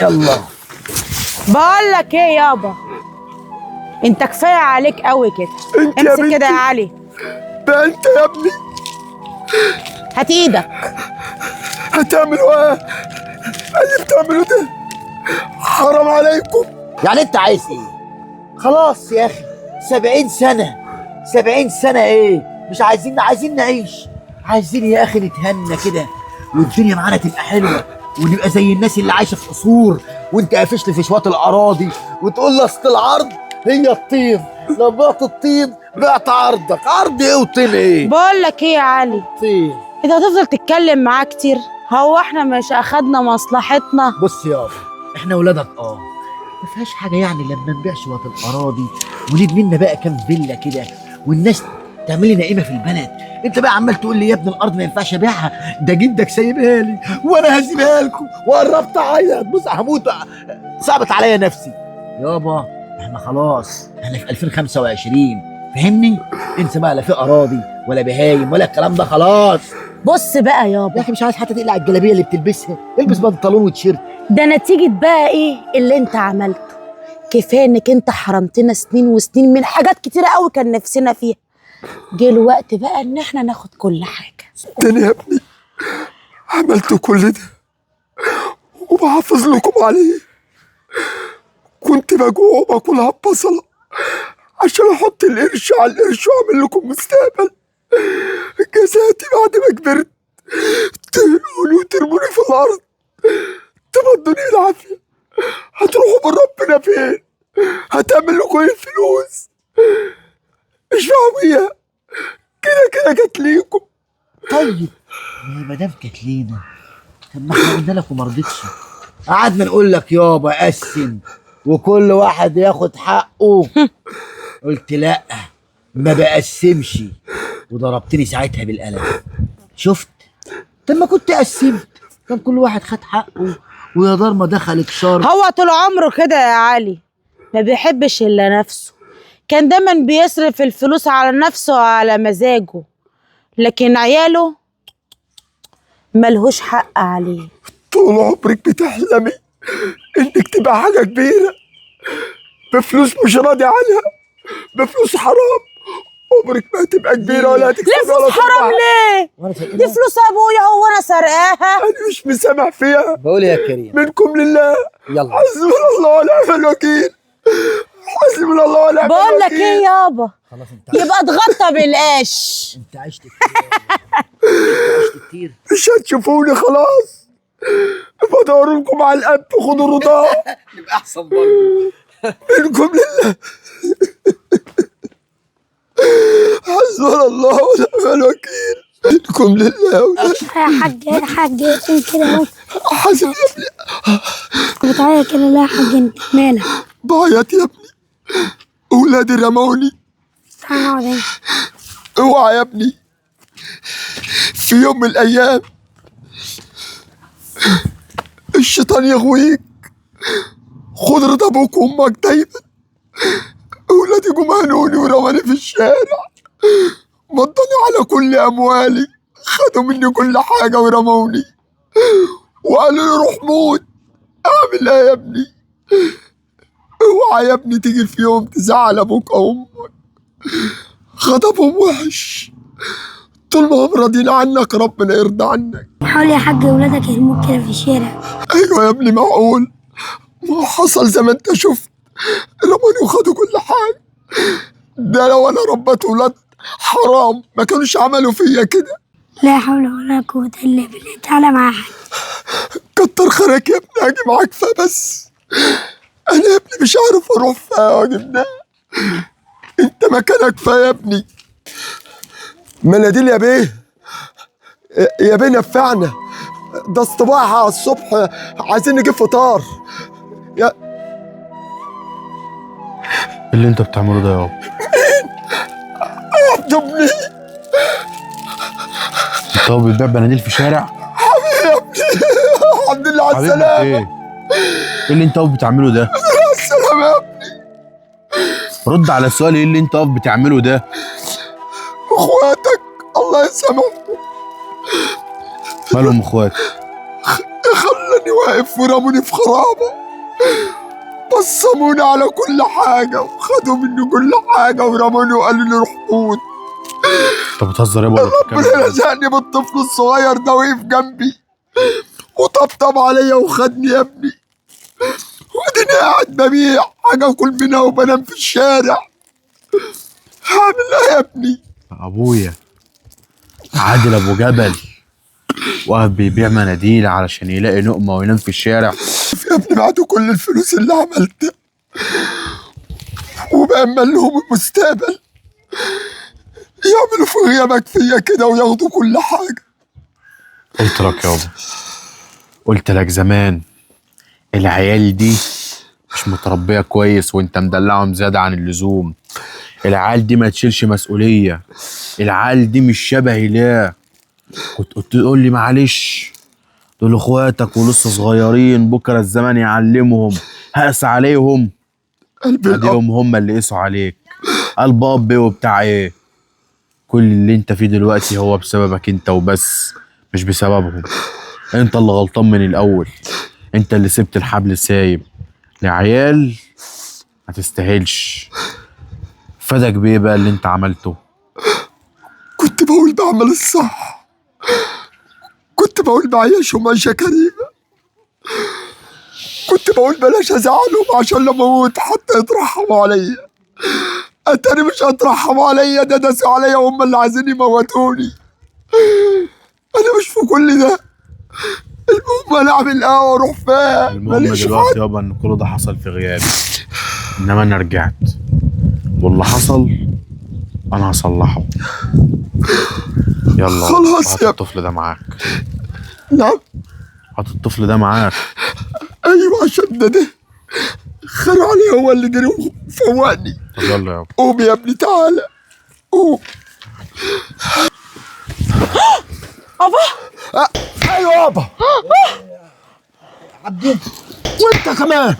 يلا. بقول لك ايه يابا، انت كفايه عليك قوي كده. انت يا امسك بنتي. كده يا علي. بقى انت يا ابني هات ايدك. هتعملوا ايه؟ اللي بتعملوا ده حرام عليكم. يعني انت عايز ايه؟ خلاص يا اخي، 70 سنة 70 سنة ايه؟ مش عايزين نعيش. عايزين يا اخي نتهنى كده والدنيا معانا تبقى حلوة، ونبقى زي الناس اللي عايشة في قصور وانت قافش لي في شوات الاراضي وتقول لي اصل العرض هي الطين، لو بعت الطين بعت عرضك. عرض ايه وطين ايه؟ بقول لك ايه يا علي، طين. انت هتفضل تتكلم معاه كتير؟ هو احنا مش اخدنا مصلحتنا؟ بص يابا، احنا ولادك ما فيهاش حاجه يعني لما نبيع شويه الاراضي ونبني لنا بقى كام فيلا كده والناس تعمل لنا قيمه في البلد. انت بقى عمال تقول لي يا ابني الارض ما ينفعش ابيعها، ده جدك سايبها لي وانا هسيبها لكم، وقربت اعيط. بص هموت، صعبت عليا نفسي يابا. احنا خلاص احنا في 2025، فهمني؟ انسى بقى، لا في اراضي ولا بهايم ولا الكلام ده، خلاص. بص بقى يا يابا، اخي مش عايز حتى تقلع الجلابيه اللي بتلبسها، البس بنطلون وتيشيرت. ده نتيجه بقى ايه اللي انت عملته. كفايه انك انت حرمتنا سنين وسنين من حاجات كتيره قوي كان نفسنا فيها. جه الوقت بقى ان احنا ناخد كل حاجه. تاني يا ابني عملت كل ده وبحافظ لكم عليه. كنت بجوع وباكلها ببصلة عشان احط القرش على القرش واعمل لكم مستقبل. جزاتي بعد ما كبرت تهنوني وترموني في الارض، تمضوني العافية. هتروحوا من ربنا فين؟ هتعمل لكم ايه الفلوس؟ اشفعوا بيها، كده كده جات ليكم. طيب ما دام كانت لينا، طب ما احنا قلنا لك وما رضيتش. قعدنا نقول لك يابا قسم وكل واحد ياخد حقه. قلت لا، ما بقسمش، وضربتني ساعتها بالقلم. شفت؟ طب ما كنت قسمت، كان كل واحد خد حقه ويا دار ما دخلت شر. هو طول عمره كده يا علي، ما بيحبش الا نفسه. كان دايما بيصرف الفلوس على نفسه وعلى مزاجه، لكن عياله ملهوش حق عليه. طول عمرك بتحلمي انك تبقى حاجة كبيرة بفلوس مش راضي عنها، بفلوس حرام. عمرك ما هتبقى كبيرة ولا هتكسبي ليه ولا فلوس حرام تربحي. ليه؟ وانا دي فلوس ابويا، هو انا سرقاها؟ انا مش مسامح فيها. بقول يا كريم، منكم لله. يلا حسبنا الله ونعم الوكيل. حسبنا الله ونعم الوكيل. بقول لك ايه يابا، خلاص انت يبقى اتغطى بالقش. انت عشت كتير انت عشت كتير. مش هتشوفوني خلاص. بدور لكم على الاب، خدوا الرضاعة. يبقى احسن برضه. منكم لله. حسبنا الله ونعم الوكيل. منكم لله. يا حاج انت كده اهو حاسب يا ابني. بتعيط كده ليه يا حاج؟ انت مالك؟ بعيط يا ابني، اولادي رموني. تعالى نقعد هنا. اوعى يا ابني في يوم من الايام الشيطان يغويك. خد رضا ابوك وامك دايما. اولادي جم هنوني ورموني في الشارع، مضوني على كل اموالي، خدوا مني كل حاجه ورموني وقالوا لي روح موت. اعمل ايه يا ابني؟ اوعى يا ابني تيجي في يوم تزعل ابوك او امك. غضبهم وحش، طول ما هم راضيين عنك ربنا يرضى عنك. حاول يا حاج ولادك يرموك كده في الشارع. ايوه يا ابني معقول؟ ما حصل زي ما انت شفت، رموني وخدوا كل حاجه. ده لو انا ربيت ولاد حرام ما كانوش عملوا فيا كده. لا حول ولا قوة الا بالله. تعالى معايا يا حاج. كتر خيرك يا ابني، اجي معاك فبس. انا يا ابني مش عارف اروح فيها واجيب ده. انت مكانك فيا يا ابني. مناديل يا بيه، يا بيه نفعنا، ده اصطباح على الصبح، عايزين نجيب فطار. يا اللي انت بتعمله ده يابا، عبد ابني. انت هو بتبيع بناديل في الشارع؟ حبيبي يا ابني، الحمد لله على حبيبك السلامة. ايه؟ ايه اللي انت هو بتعمله ده؟ على السلامة يا ابني. رد على السؤال، ايه اللي انت هو بتعمله ده؟ اخواتك الله يسامحهم مالهم اخواتك؟ خلاني واقف ورموني في خرابة، بصموني على كل حاجة وخدوا مني كل حاجة ورموني وقالوا لي روح موت. انت بتهزر يابا ولا ربنا بتتكلم؟ رزقني بالطفل الصغير ده وقف جنبي وطبطب عليا وخدني يا ابني، واديني قاعد ببيع حاجة اكل منها وبنام في الشارع. هعمل ايه يا ابني؟ ابويا عادل ابو جبل واقف بيبيع مناديل علشان يلاقي لقمه وينام في الشارع. يا ابني بعد كل الفلوس اللي عملتها وبأمل لهم المستقبل يعملوا في غيابك فيا كده وياخدوا كل حاجة. قلت لك يابا، قلت لك زمان العيال دي مش متربيه كويس وانت مدلعهم زياده عن اللزوم. العيال دي ما تشيلش مسؤوليه، العيال دي مش شبهي. لا كنت تقول لي معلش دول اخواتك ولسه صغيرين، بكره الزمن يعلمهم، هقس عليهم. قلبي الأب اديهم هم اللي قسوا عليك. قلب اب وبتاع ايه؟ كل اللي انت فيه دلوقتي هو بسببك انت وبس، مش بسببهم. انت اللي غلطان من الاول، انت اللي سبت الحبل سايب لعيال ما تستاهلش. فدك بيه بقى اللي انت عملته؟ كنت بقول بعمل الصح، كنت بقول بعيشهم عيشة كريمة، كنت بقول بلاش ازعلهم عشان لما اموت حتى يترحموا عليا. اتاري مش هترحموا عليا، ده داسوا عليا وهم اللي عايزين يموتوني. انا مش في كل ده. المهم انا اعمل ايه واروح فيها؟ المهم ماليش دلوقتي حد. يابا ان كل ده حصل في غيابي، انما انا رجعت واللي حصل انا هصلحه. يلا خلاص هات يا الطفل ده معاك، نعم. هات الطفل ده معاك. ايوه عشان ده خير عليه، هو اللي جري وفوقني. طب يلا يابا. قوم يا ابني تعالى قوم. ابا ايوه يابا. عبدين وانت كمان.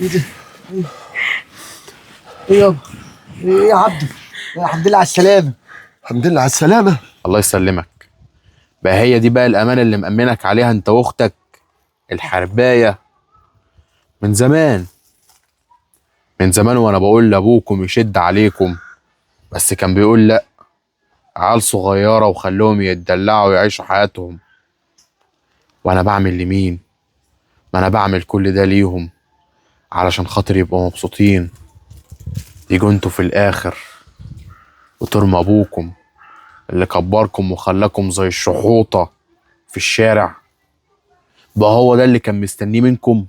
ايه ده؟ ايه يابا؟ ايه يا عبدو؟ الحمد لله على السلامة. الحمد لله على السلامة. الله يسلمك. بقى هي دي بقى الامانه اللي مأمنك عليها انت واختك الحربايه من زمان. من زمان وانا بقول لابوكم يشد عليكم، بس كان بيقول لا، عيال صغيره وخلوهم يتدلعوا ويعيشوا حياتهم. وانا بعمل لمين؟ ما انا بعمل كل ده ليهم علشان خاطر يبقوا مبسوطين. يجوا انتوا في الاخر وترموا ابوكم اللي كبركم وخلاكم زي الشحوطه في الشارع. بقى هو ده اللي كان مستنيه منكم؟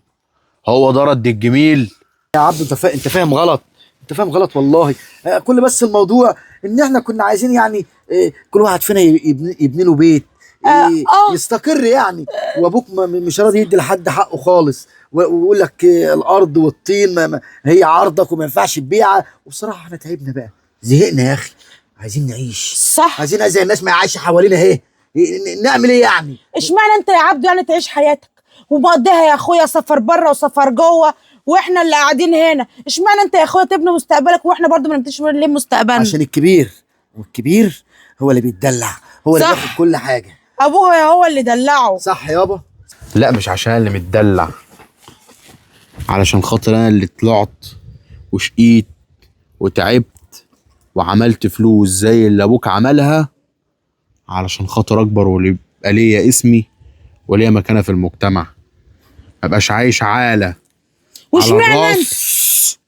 هو ده رد الجميل؟ يا عبدو انت فاهم غلط. انت فاهم غلط والله. كل بس الموضوع ان احنا كنا عايزين يعني كل واحد فينا يبني له بيت يستقر يعني. وابوك مش راضي يدي لحد حقه خالص، ويقول لك الارض والطين هي عرضك وما ينفعش تبيعها. وبصراحه احنا تعبنا بقى، زهقنا يا اخي، عايزين نعيش. صح. عايزين زي الناس ما عايشه حوالينا اهي. نعمل ايه يعني؟ اشمعنى انت يا عبدو يعني تعيش حياتك ومقضيها يا اخويا سفر بره وسفر جوه واحنا اللي قاعدين هنا؟ اشمعنى انت يا اخويا تبني مستقبلك واحنا برضو ما نبتديش ليه مستقبلنا؟ عشان الكبير، والكبير هو اللي بيتدلع، هو اللي صح. بياخد كل حاجه. ابوه هو اللي دلعه. صح يابا. لا مش عشان اللي متدلع، علشان خاطر انا اللي طلعت وشقيت وتعبت وعملت فلوس زي اللي ابوك عملها، علشان خاطر اكبر ويبقى ليا اسمي وليا مكانه في المجتمع، مبقاش عايش عاله على واشمعنى انت الراس.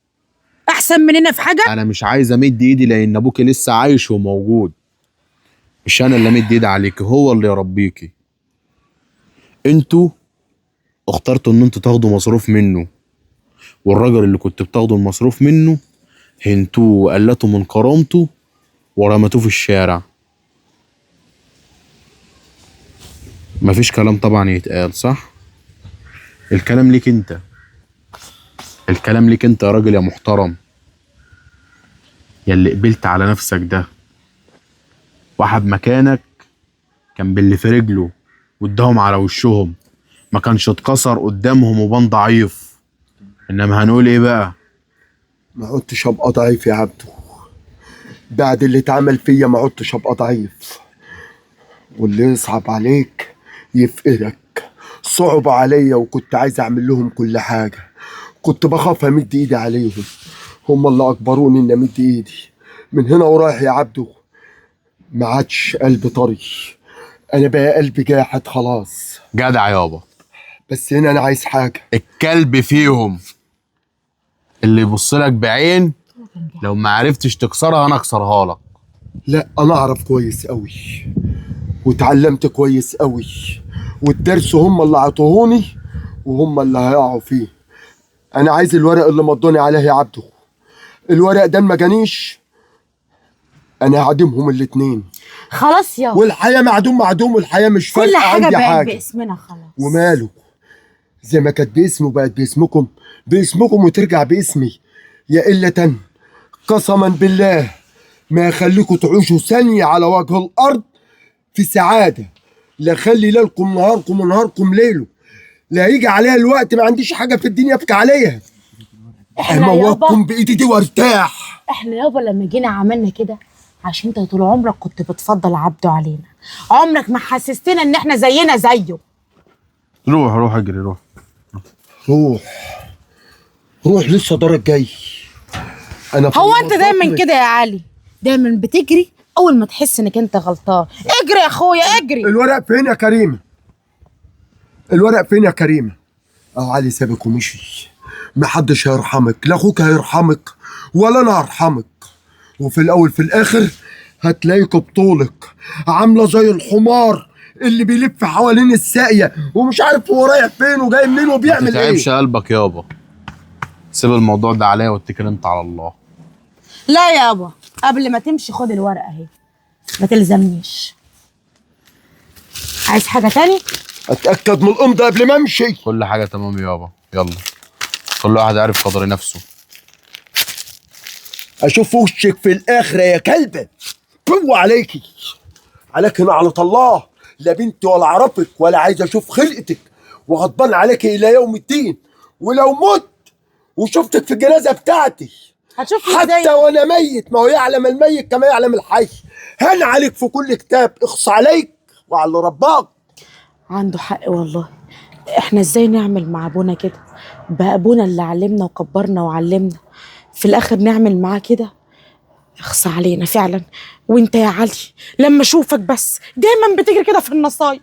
احسن مننا في حاجه؟ انا مش عايز امد ايدي لان ابوكي لسه عايش وموجود. مش انا اللي امد ايدي عليكي، هو اللي يربيكي. انتوا اخترتوا ان انتوا تاخدوا مصروف منه، والراجل اللي كنت بتاخدوا المصروف منه هنتوه وقلتوا من كرامته ورمتوه في الشارع. مفيش كلام طبعا يتقال، صح؟ الكلام ليك انت، الكلام ليك انت يا راجل يا محترم، يا اللي قبلت على نفسك ده. واحد مكانك كان باللي في رجله واداهم على وشهم، ما كانش اتكسر قدامهم وبان ضعيف. انما هنقول ايه بقى؟ ما عدتش ابقى ضعيف يا عبدو، بعد اللي اتعمل فيا ما عدتش ابقى ضعيف. واللي يصعب عليك يفقدك. صعب عليا وكنت عايز اعمل لهم كل حاجه، كنت بخاف امد ايدي عليهم، هم اللي اجبروني اني امد ايدي. من هنا ورايح يا عبده ما عادش قلبي طري، انا بقى قلبي جاحد خلاص. جدع يابا. بس هنا انا عايز حاجه. الكلب فيهم اللي يبص لك بعين لو ما عرفتش تكسرها انا اكسرها لك. لا انا اعرف كويس قوي واتعلمت كويس قوي، والدرس هم اللي عطوهوني وهم اللي هيقعوا فيه. انا عايز الورق اللي مضوني عليه يا عبده، الورق ده ما جانيش انا هعدمهم الاتنين. خلاص يابا، والحياه معدوم والحياه مش كل فارقه حاجه عندي بقت حاجه. باسمنا خلاص. وماله، زي ما كانت باسمه بقت باسمكم، باسمكم وترجع باسمي. يا قلة قسما بالله ما يخليكم تعيشوا ثانية على وجه الأرض في سعادة، لا خلي ليلكم نهاركم ونهاركم ليله، لا يجي عليها الوقت ما عنديش حاجة في الدنيا أبكي عليها. احنا هموتكم يابا، بإيدي دي وارتاح. احنا يابا لما جينا عملنا كده عشان انت طول عمرك كنت بتفضل عبده علينا، عمرك ما حسستنا ان احنا زينا زيه. روح اجري روح. روح لسه دارك جاي. أنا هو انت دايما كده يا علي، دايما بتجري اول ما تحس انك انت غلطان. اجري يا اخويا اجري. الورق فين يا كريمة؟ الورق فين يا كريمة؟ علي سابك ومشي، محدش هيرحمك، لا اخوك هيرحمك ولا انا هرحمك، وفي الاول في الاخر هتلاقيك بطولك عامله زي الحمار اللي بيلف حوالين الساقيه ومش عارف هو رايح فين وجاي منين ما وبيعمل تتعبش ايه. قلبك يابا، سيب الموضوع ده عليا واتكل انت على الله. لا يابا، قبل ما تمشي خد الورقه اهي، ما تلزمنيش. عايز حاجه تاني؟ اتاكد من الامضه قبل ما امشي. كل حاجه تمام يابا، يلا كل واحد عارف قدر نفسه. اشوف وشك في الاخره يا كلبه. بو عليكي، عليك نعلة الله، لا بنت ولا عرفك ولا عايز اشوف خلقتك، وغضبان عليك الى يوم الدين. ولو مت وشفتك في الجنازه بتاعتي هتشوفني حتى ازاي؟ وانا ميت، ما هو يعلم الميت كما يعلم الحي. هان عليك في كل كتاب، اخص عليك وعلى اللي رباك. عنده حق والله. احنا ازاي نعمل مع ابونا كده؟ بقى ابونا اللي علمنا وكبرنا وعلمنا، في الاخر نعمل معاه كده؟ اخصى علينا فعلا. وانت يا علي لما اشوفك بس دايما بتجري كده في النصايح،